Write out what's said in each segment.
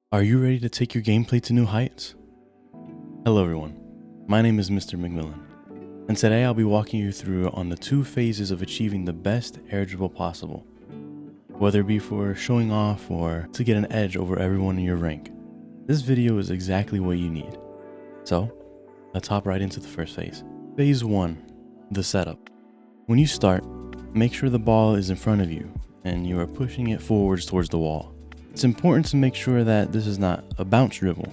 Are you ready to take your gameplay to new heights? Hello everyone, my name is Mr. McMillan, and today I'll be walking you through on the 2 phases of achieving the best air dribble possible, whether it be for showing off or to get an edge over everyone in your rank. This video is exactly what you need. So, let's hop right into the first phase. Phase 1, the setup. When you start, make sure the ball is in front of you and you are pushing it forwards towards the wall. It's important to make sure that this is not a bounce dribble,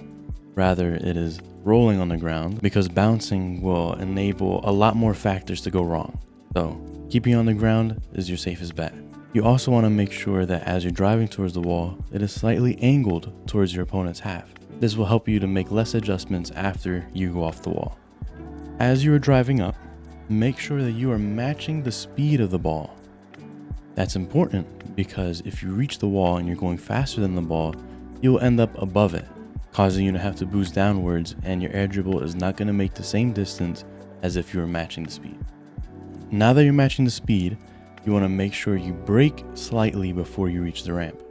rather it is rolling on the ground, because bouncing will enable a lot more factors to go wrong. So keeping on the ground is your safest bet. You also want to make sure that as you're driving towards the wall, it is slightly angled towards your opponent's half. This will help you to make less adjustments after you go off the wall. As you are driving up, make sure that you are matching the speed of the ball. That's important because if you reach the wall and you're going faster than the ball, you'll end up above it, causing you to have to boost downwards, and your air dribble is not going to make the same distance as if you were matching the speed. Now that you're matching the speed, you want to make sure you brake slightly before you reach the ramp.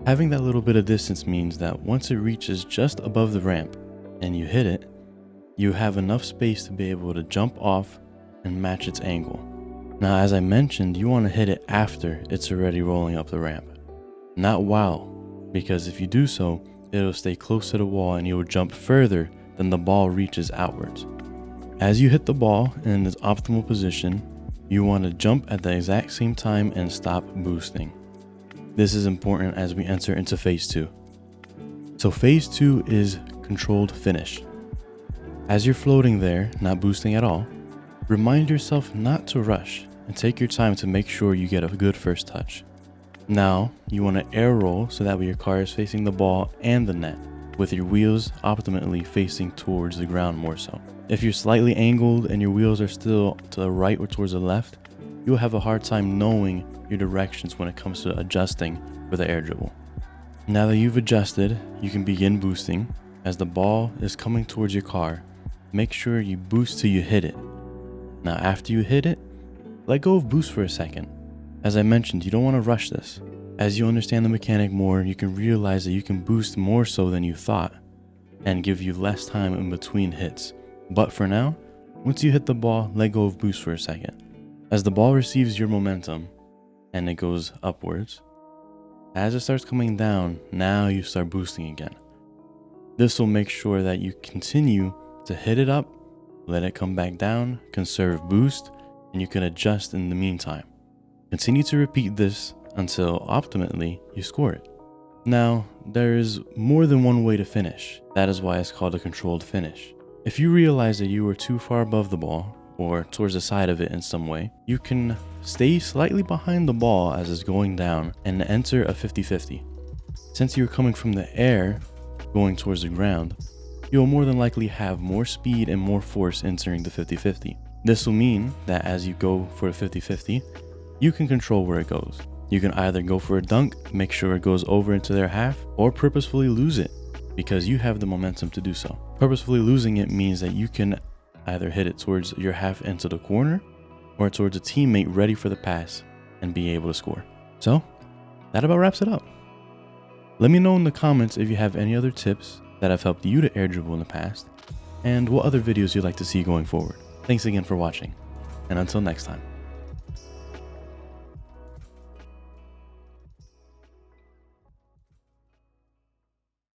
Having that little bit of distance means that once it reaches just above the ramp and you hit it, you have enough space to be able to jump off and match its angle. Now, as I mentioned, you want to hit it after it's already rolling up the ramp, not while, because if you do so, it'll stay close to the wall and you'll jump further than the ball reaches outwards. As you hit the ball in its optimal position, you want to jump at the exact same time and stop boosting. This is important as we enter into phase 2. So phase 2 is controlled finish. As you're floating there, not boosting at all, remind yourself not to rush and take your time to make sure you get a good first touch. Now, you want to air roll so that way your car is facing the ball and the net, with your wheels optimally facing towards the ground more so. If you're slightly angled and your wheels are still to the right or towards the left, you'll have a hard time knowing your directions when it comes to adjusting for the air dribble. Now that you've adjusted, you can begin boosting. As the ball is coming towards your car, make sure you boost till you hit it. Now after you hit it, let go of boost for a second. As I mentioned, you don't want to rush this. As you understand the mechanic more, you can realize that you can boost more so than you thought and give you less time in between hits. But for now, once you hit the ball, let go of boost for a second. As the ball receives your momentum and it goes upwards, as it starts coming down, now you start boosting again. This will make sure that you continue to hit it up, let it come back down, conserve boost, and you can adjust in the meantime. Continue to repeat this until optimally you score it. Now, there is more than one way to finish. That is why it's called a controlled finish. If you realize that you were too far above the ball or towards the side of it in some way, you can stay slightly behind the ball as it's going down and enter a 50-50. Since you're coming from the air going towards the ground, you'll more than likely have more speed and more force entering the 50-50. This will mean that as you go for a 50-50, you can control where it goes. You can either go for a dunk, make sure it goes over into their half, or purposefully lose it because you have the momentum to do so. Purposefully losing it means that you can either hit it towards your half into the corner or towards a teammate ready for the pass and be able to score. So that about wraps it up. Let me know in the comments if you have any other tips that have helped you to air dribble in the past, and what other videos you'd like to see going forward. Thanks again for watching, and until next time.